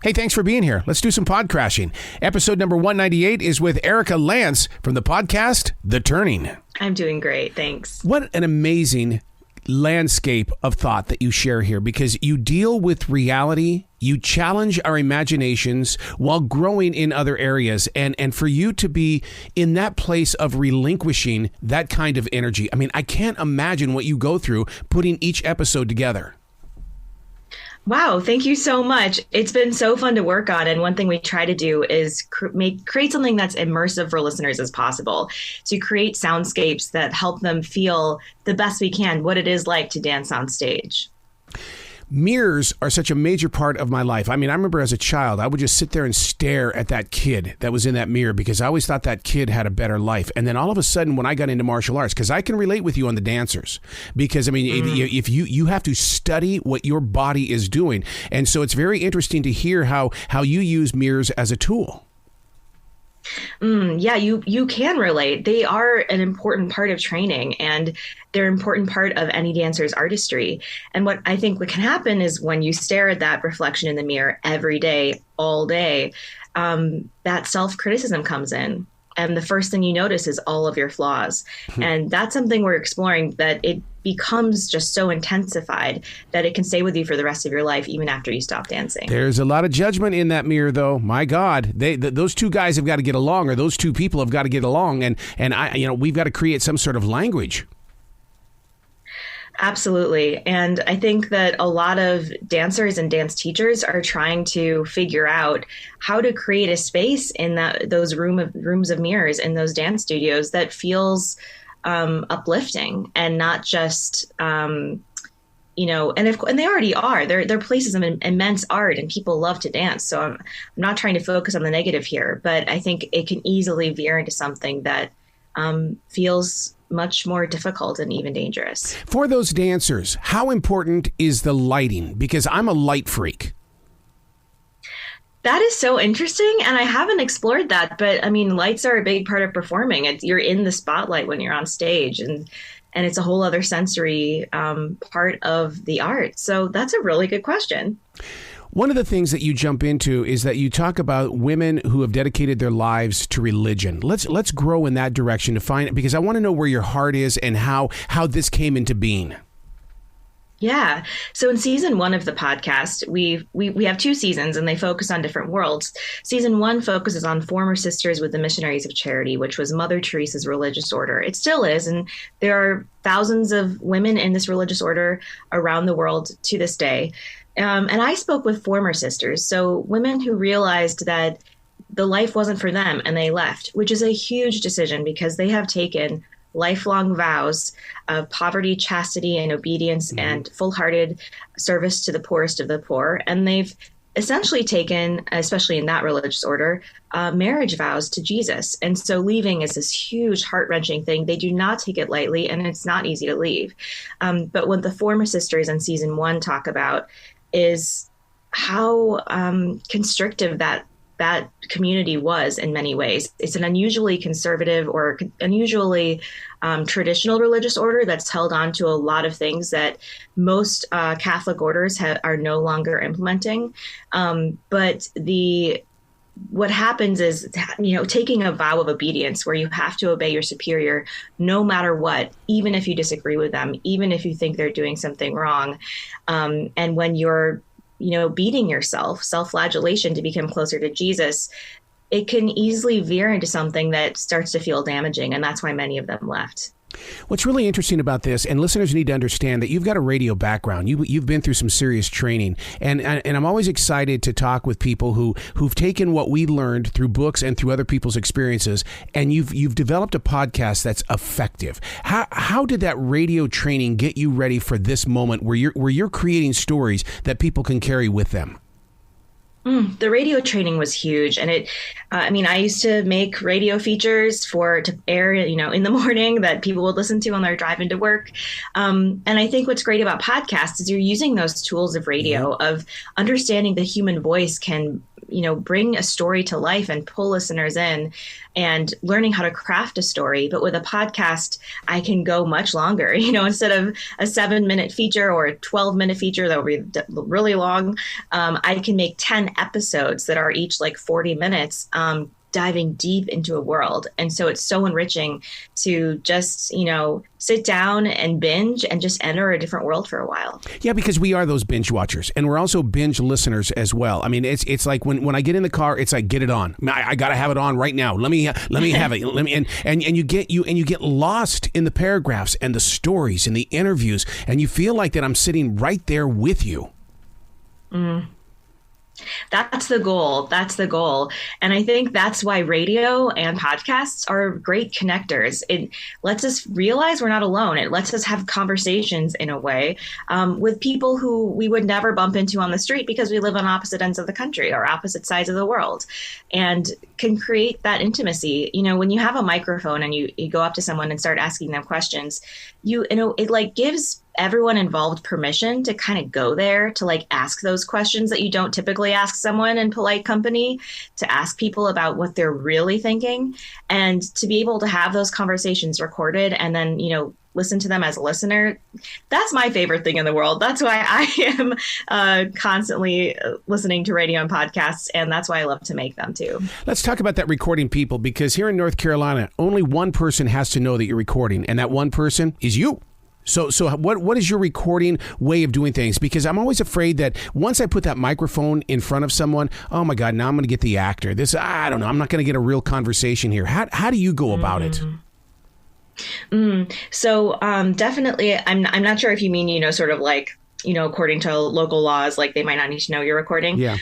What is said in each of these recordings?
Hey, thanks for being here. Let's do some pod crashing. Episode number 198 is with Erika Lantz from the podcast, The Turning. I'm doing great. Thanks. What an amazing landscape of thought that you share here, because you deal with reality, you challenge our imaginations while growing in other areas. And for you to be in that place of relinquishing that kind of energy, I mean, I can't imagine what you go through putting each episode together. Wow. Thank you so much. It's been so fun to work on. And one thing we try to do is create something that's immersive for listeners as possible, to create soundscapes that help them feel the best we can what it is like to dance on stage. Mirrors are such a major part of my life. I mean, I remember as a child, I would just sit there and stare at that kid that was in that mirror because I always thought that kid had a better life. And then all of a sudden, when I got into martial arts, because I can relate with you on the dancers, because I mean, if you have to study what your body is doing. And so it's very interesting to hear how you use mirrors as a tool. Yeah, you can relate. They are an important part of training, and they're an important part of any dancer's artistry. And what I think what can happen is when you stare at that reflection in the mirror every day, all day, that self-criticism comes in. And the first thing you notice is all of your flaws. And that's something we're exploring, that it becomes just so intensified that it can stay with you for the rest of your life, even after you stop dancing. There's a lot of judgment in that mirror, though. My God, those two guys have got to get along, or those two people have got to get along. And we've got to create some sort of language. Absolutely. And I think that a lot of dancers and dance teachers are trying to figure out how to create a space in those rooms of mirrors in those dance studios that feels uplifting and not just, and they already are. They're places of immense art, and people love to dance. So I'm not trying to focus on the negative here, but I think it can easily veer into something that feels much more difficult and even dangerous. For those dancers, how important is the lighting? Because I'm a light freak. That is so interesting, and I haven't explored that. But I mean, lights are a big part of performing. You're in the spotlight when you're on stage, and it's a whole other sensory part of the art. So that's a really good question. One of the things that you jump into is that you talk about women who have dedicated their lives to religion. Let's grow in that direction to find it, because I want to know where your heart is and how this came into being. Yeah. So in season 1 of the podcast, we have 2 seasons, and they focus on different worlds. Season 1 focuses on former sisters with the Missionaries of Charity, which was Mother Teresa's religious order. It still is. And there are thousands of women in this religious order around the world to this day. And I spoke with former sisters, so women who realized that the life wasn't for them and they left, which is a huge decision because they have taken lifelong vows of poverty, chastity, and obedience and full-hearted service to the poorest of the poor. And they've essentially taken, especially in that religious order, marriage vows to Jesus. And so leaving is this huge heart-wrenching thing. They do not take it lightly, and it's not easy to leave. But what the former sisters in season 1 talk about is how constrictive that community was in many ways. It's an unusually conservative or unusually traditional religious order that's held on to a lot of things that most Catholic orders are no longer implementing. But what happens is, taking a vow of obedience where you have to obey your superior no matter what, even if you disagree with them, even if you think they're doing something wrong. And when you're, beating yourself, self-flagellation to become closer to Jesus, it can easily veer into something that starts to feel damaging. And that's why many of them left. What's really interesting about this, and listeners need to understand that you've got a radio background. You've been through some serious training, and I'm always excited to talk with people who've taken what we learned through books and through other people's experiences, and you've developed a podcast that's effective. How did that radio training get you ready for this moment where you're creating stories that people can carry with them? The radio training was huge. And I used to make radio features to air, in the morning that people would listen to on their drive into work. And I think what's great about podcasts is you're using those tools of radio, of understanding the human voice can bring a story to life and pull listeners in, and learning how to craft a story. But with a podcast, I can go much longer, instead of a 7-minute feature or a 12-minute feature that will be really long. I can make 10 episodes that are each like 40 minutes, diving deep into a world. And so it's so enriching to just, sit down and binge and just enter a different world for a while. Yeah, because we are those binge watchers, and we're also binge listeners as well. I mean, it's like when I get in the car, it's like, get it on. I got to have it on right now. Let me have it. And you get lost in the paragraphs and the stories and the interviews, and you feel like that I'm sitting right there with you. Mm. That's the goal. That's the goal. And I think that's why radio and podcasts are great connectors. It lets us realize we're not alone. It lets us have conversations in a way with people who we would never bump into on the street because we live on opposite ends of the country or opposite sides of the world, and can create that intimacy. When you have a microphone and you go up to someone and start asking them questions, it like gives everyone involved permission to kind of go there, to like ask those questions that you don't typically ask someone in polite company, to ask people about what they're really thinking, and to be able to have those conversations recorded and then, listen to them as a listener. That's my favorite thing in the world. That's why I am constantly listening to radio and podcasts, and that's why I love to make them too. Let's talk about that recording, people, because here in North Carolina, only one person has to know that you're recording, and that one person is you. So what is your recording way of doing things? Because I'm always afraid that once I put that microphone in front of someone, oh my God, now I'm going to get the actor. I don't know. I'm not going to get a real conversation here. How do you go about it? So definitely, I'm not sure if you mean, sort of like, according to local laws, like they might not need to know you're recording. Yeah.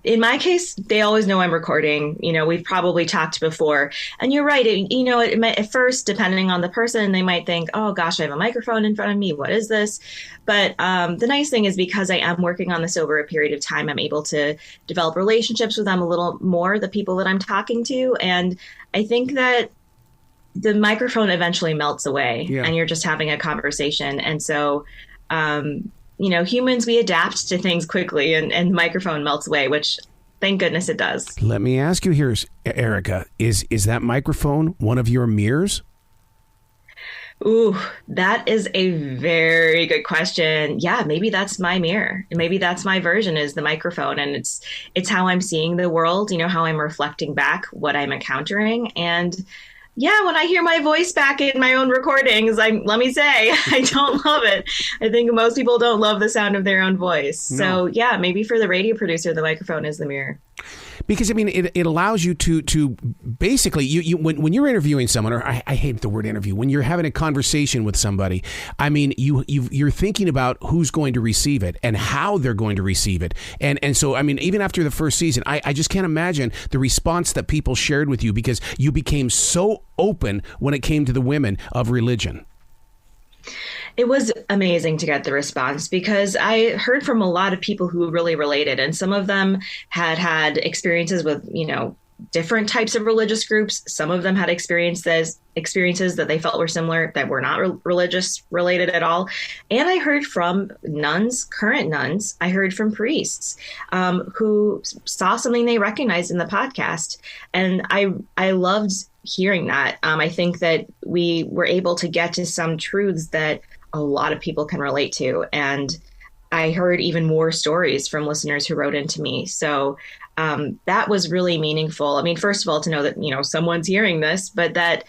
In my case, they always know I'm recording. We've probably talked before, and you're right. It might, at first, depending on the person, they might think, oh gosh, I have a microphone in front of me. What is this? But the nice thing is, because I am working on this over a period of time, I'm able to develop relationships with them a little more, the people that I'm talking to. And I think that the microphone eventually melts away, and you're just having a conversation. And so, humans, we adapt to things quickly, and the microphone melts away, which thank goodness it does. Let me ask you here, Erika, is that microphone one of your mirrors? Ooh, that is a very good question. Yeah, maybe that's my mirror. Maybe that's my version, is the microphone. And it's how I'm seeing the world, how I'm reflecting back what I'm encountering. And yeah, when I hear my voice back in my own recordings, let me say, I don't love it. I think most people don't love the sound of their own voice. No. So yeah, maybe for the radio producer, the microphone is the mirror. Because, it allows you to basically, when you're interviewing someone, or I hate the word interview, when you're having a conversation with somebody, you're thinking about who's going to receive it and how they're going to receive it. And so, even after the first season, I just can't imagine the response that people shared with you, because you became so open when it came to the women of religion. It was amazing to get the response, because I heard from a lot of people who really related, and some of them had experiences with, different types of religious groups. Some of them had experiences that they felt were similar, that were not religious related at all. And I heard from nuns, current nuns. I heard from priests who saw something they recognized in the podcast. And I loved hearing that. I think that we were able to get to some truths that a lot of people can relate to. And I heard even more stories from listeners who wrote into me. So that was really meaningful. First of all, to know that, someone's hearing this, but that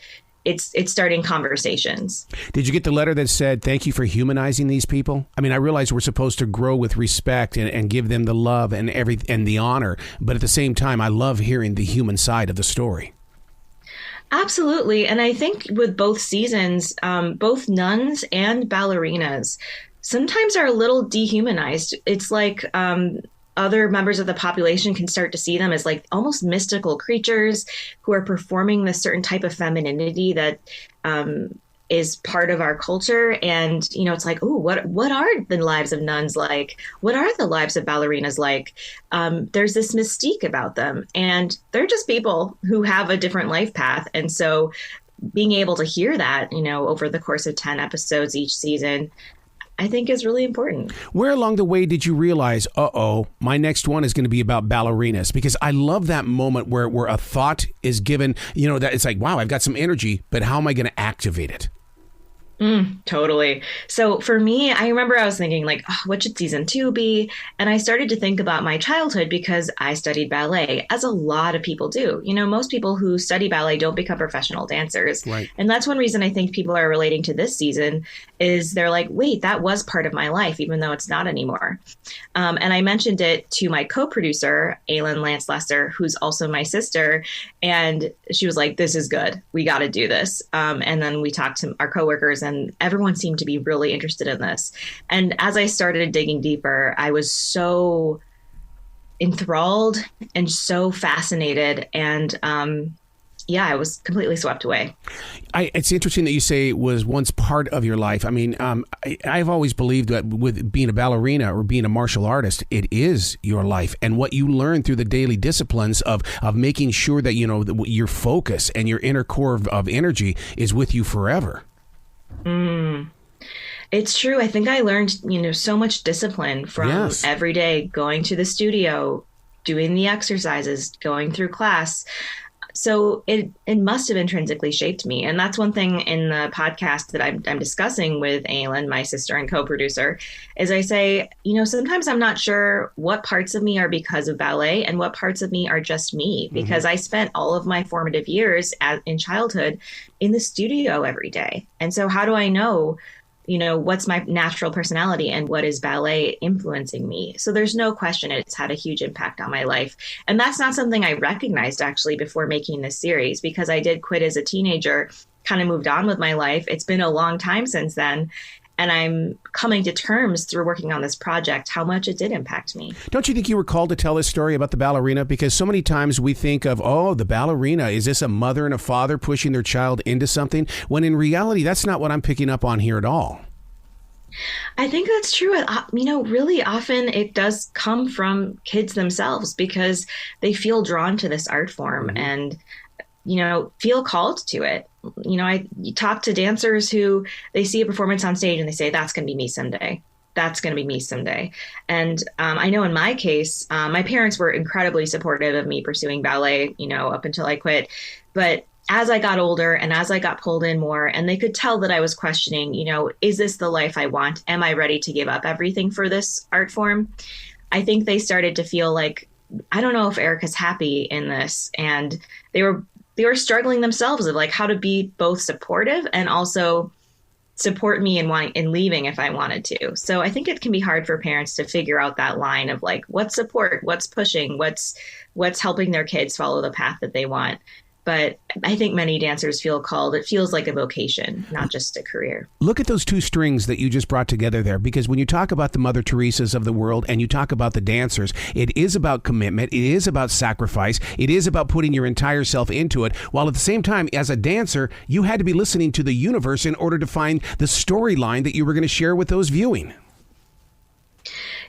it's starting conversations. Did you get the letter that said, thank you for humanizing these people? I realize we're supposed to grow with respect and give them the love and the honor. But at the same time, I love hearing the human side of the story. Absolutely. And I think with both seasons, both nuns and ballerinas sometimes are a little dehumanized. It's like other members of the population can start to see them as like almost mystical creatures who are performing this certain type of femininity that is part of our culture. And, it's like, oh, what are the lives of nuns like? What are the lives of ballerinas like? There's this mystique about them, and they're just people who have a different life path. And so being able to hear that, over the course of 10 episodes each season, I think is really important. Where along the way did you realize, my next one is going to be about ballerinas? Because I love that moment where a thought is given, that it's like, wow, I've got some energy, but how am I going to activate it? Totally. So for me, I remember I was thinking like, what should season 2 be? And I started to think about my childhood because I studied ballet, as a lot of people do. Most people who study ballet don't become professional dancers. Right. And that's one reason I think people are relating to this season is they're like, wait, that was part of my life, even though it's not anymore. And I mentioned it to my co-producer, Erika Lantz, who's also my sister. And she was like, this is good. We got to do this. And then we talked to our coworkers, and everyone seemed to be really interested in this. And as I started digging deeper, I was so enthralled and so fascinated. And I was completely swept away. It's interesting that you say it was once part of your life. I mean, I've always believed that with being a ballerina or being a martial artist, it is your life. And what you learn through the daily disciplines of making sure that, your focus and your inner core of energy is with you forever. It's true. I think I learned, so much discipline from every day going to the studio, doing the exercises, going through class. So it must have intrinsically shaped me. And that's one thing in the podcast that I'm discussing with Aylin, my sister and co-producer, is I say, sometimes I'm not sure what parts of me are because of ballet and what parts of me are just me, because I spent all of my formative years in childhood in the studio every day. And so how do I know what's my natural personality and what is ballet influencing me? So there's no question it's had a huge impact on my life. And that's not something I recognized actually before making this series, because I did quit as a teenager, kind of moved on with my life. It's been a long time since then. And I'm coming to terms through working on this project how much it did impact me. Don't you think you were called to tell this story about the ballerina? Because so many times we think of, the ballerina, is this a mother and a father pushing their child into something? When in reality, that's not what I'm picking up on here at all. I think that's true. Really often it does come from kids themselves because they feel drawn to this art form and, feel called to it. I talk to dancers who they see a performance on stage and they say, that's going to be me someday. That's going to be me someday. And I know in my case, my parents were incredibly supportive of me pursuing ballet, up until I quit. But as I got older and as I got pulled in more, and they could tell that I was questioning, is this the life I want? Am I ready to give up everything for this art form? I think they started to feel like, I don't know if Erika's happy in this. And they were struggling themselves of like how to be both supportive and also support me in leaving if I wanted to. So I think it can be hard for parents to figure out that line of like, what's support, what's pushing, what's helping their kids follow the path that they want. But I think many dancers feel called. It feels like a vocation, not just a career. Look at those two strings that you just brought together there, because when you talk about the Mother Teresas of the world and you talk about the dancers, it is about commitment. It is about sacrifice. It is about putting your entire self into it. While at the same time, as a dancer, you had to be listening to the universe in order to find the storyline that you were going to share with those viewing.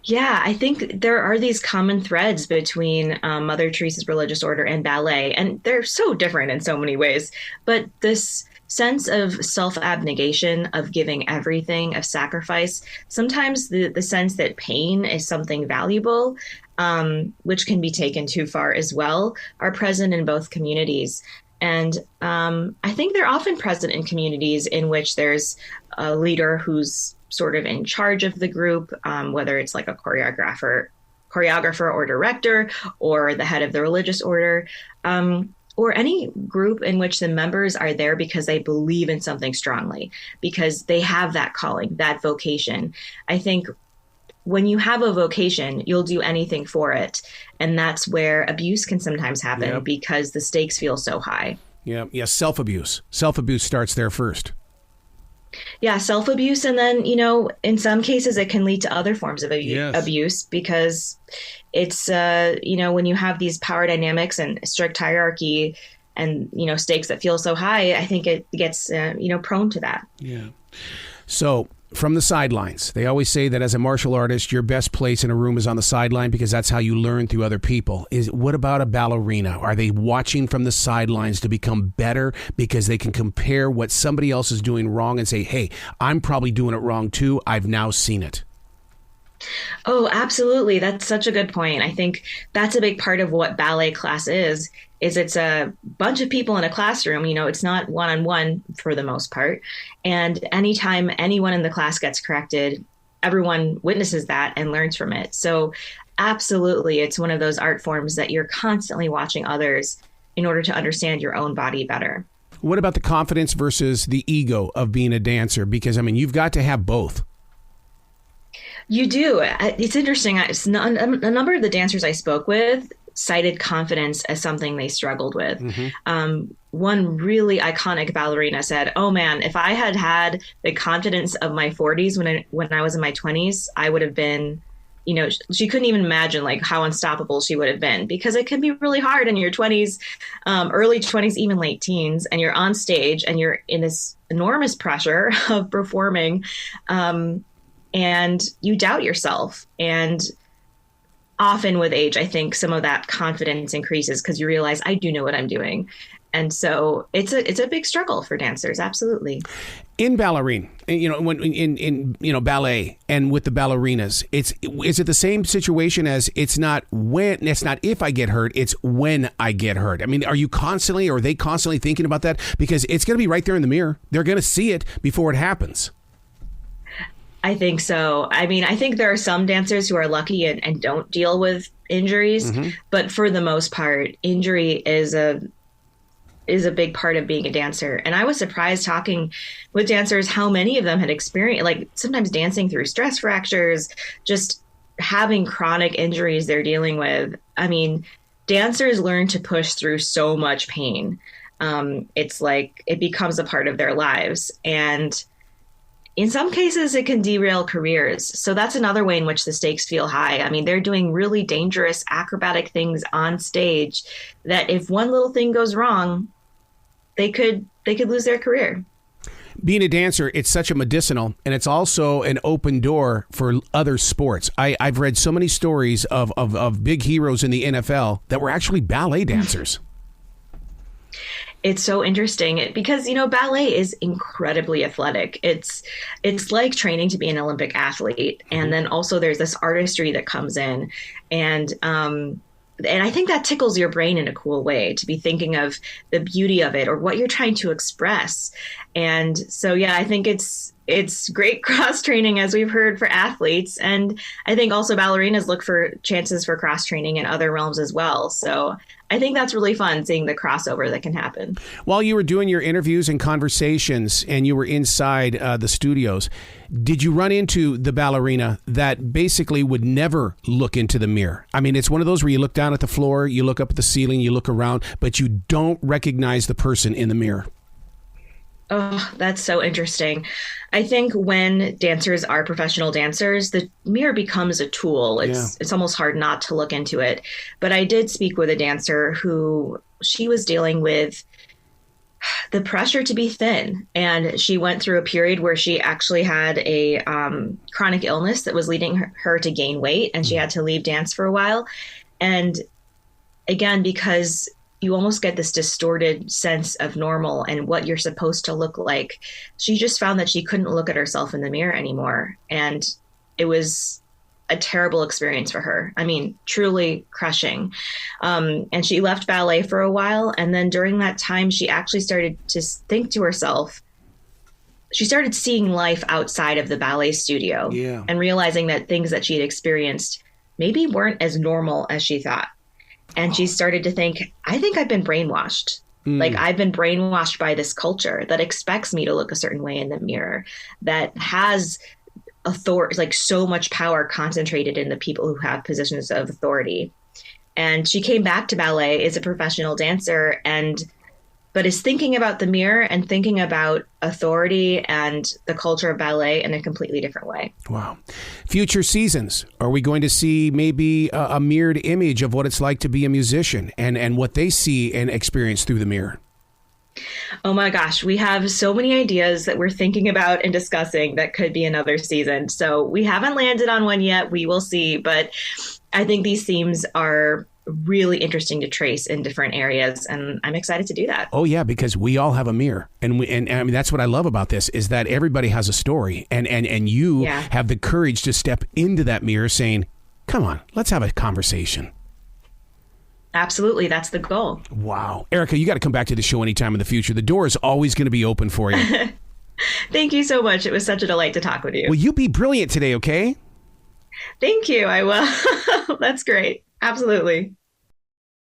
Yeah, I think there are these common threads between Mother Teresa's religious order and ballet, and they're so different in so many ways. But this sense of self-abnegation, of giving everything, of sacrifice, sometimes the sense that pain is something valuable, which can be taken too far as well, are present in both communities. And I think they're often present in communities in which there's a leader who's sort of in charge of the group, whether it's like a choreographer or director, or the head of the religious order, or any group in which the members are there because they believe in something strongly, because they have that calling, that vocation. I think when you have a vocation, you'll do anything for it. And that's where abuse can sometimes happen because the stakes feel so high. Yeah. Self-abuse. Self-abuse starts there first. Yeah, self-abuse. And then, in some cases, it can lead to other forms of abuse because it's, when you have these power dynamics and strict hierarchy and, stakes that feel so high, I think it gets, prone to that. Yeah. So from the sidelines. They always say that as a martial artist, your best place in a room is on the sideline because that's how you learn through other people. What about a ballerina? Are they watching from the sidelines to become better because they can compare what somebody else is doing wrong and say, hey, I'm probably doing it wrong too. I've now seen it. Oh, absolutely. That's such a good point. I think that's a big part of what ballet class is it's a bunch of people in a classroom. It's not one-on-one for the most part. And anytime anyone in the class gets corrected, everyone witnesses that and learns from it. So absolutely, it's one of those art forms that you're constantly watching others in order to understand your own body better. What about the confidence versus the ego of being a dancer? Because, you've got to have both. You do. It's interesting. A number of the dancers I spoke with cited confidence as something they struggled with. Mm-hmm. One really iconic ballerina said, oh man, if I had had the confidence of my 40s when I was in my 20s, I would have been, she couldn't even imagine like how unstoppable she would have been, because it can be really hard in your 20s, early 20s, even late teens, and you're on stage and you're in this enormous pressure of performing. And you doubt yourself. And often with age, I think some of that confidence increases because you realize I do know what I'm doing. And so it's a big struggle for dancers. Absolutely. In ballerine, when in ballet and with the ballerinas, is it the same situation as it's not if I get hurt, it's when I get hurt? Are they constantly thinking about that? Because it's going to be right there in the mirror. They're going to see it before it happens. I think so. I think there are some dancers who are lucky and don't deal with injuries, mm-hmm. but for the most part, injury is a big part of being a dancer. And I was surprised talking with dancers how many of them had experienced, like sometimes dancing through stress fractures, just having chronic injuries they're dealing with. Dancers learn to push through so much pain. It's like it becomes a part of their lives. And in some cases, it can derail careers. So that's another way in which the stakes feel high. They're doing really dangerous acrobatic things on stage that if one little thing goes wrong, they could lose their career. Being a dancer, it's such a medicinal, and it's also an open door for other sports. I've read so many stories of big heroes in the NFL that were actually ballet dancers. It's so interesting because, ballet is incredibly athletic. It's like training to be an Olympic athlete. And then also there's this artistry that comes in. And I think that tickles your brain in a cool way to be thinking of the beauty of it or what you're trying to express. And so, yeah, I think it's great cross training, as we've heard, for athletes. And I think also ballerinas look for chances for cross training in other realms as well. So I think that's really fun, seeing the crossover that can happen. While you were doing your interviews and conversations and you were inside the studios, did you run into the ballerina that basically would never look into the mirror? It's one of those where you look down at the floor, you look up at the ceiling, you look around, but you don't recognize the person in the mirror. Oh, that's so interesting. I think when dancers are professional dancers, the mirror becomes a tool. It's almost hard not to look into it. But I did speak with a dancer who she was dealing with the pressure to be thin. And she went through a period where she actually had a chronic illness that was leading her to gain weight. And she had to leave dance for a while. And again, because you almost get this distorted sense of normal and what you're supposed to look like, she just found that she couldn't look at herself in the mirror anymore. And it was a terrible experience for her. Truly crushing. And she left ballet for a while. And then during that time, she actually started to think to herself, she started seeing life outside of the ballet studio and realizing that things that she had experienced maybe weren't as normal as she thought. And she started to think, I think I've been brainwashed. Like I've been brainwashed by this culture that expects me to look a certain way in the mirror, that has authority, like so much power concentrated in the people who have positions of authority. And she came back to ballet as a professional dancer, but is thinking about the mirror and thinking about authority and the culture of ballet in a completely different way. Wow. Future seasons, are we going to see maybe a mirrored image of what it's like to be a musician and what they see and experience through the mirror? Oh my gosh, we have so many ideas that we're thinking about and discussing that could be another season. So we haven't landed on one yet. We will see. But I think these themes are really interesting to trace in different areas. And I'm excited to do that. Oh, yeah, because we all have a mirror. And I mean, that's what I love about this is that everybody has a story. And you have the courage to step into that mirror saying, come on, let's have a conversation. Absolutely. That's the goal. Wow. Erika, you got to come back to the show anytime in the future. The door is always going to be open for you. Thank you so much. It was such a delight to talk with you. Will you be brilliant today, okay? Thank you. I will. That's great. Absolutely.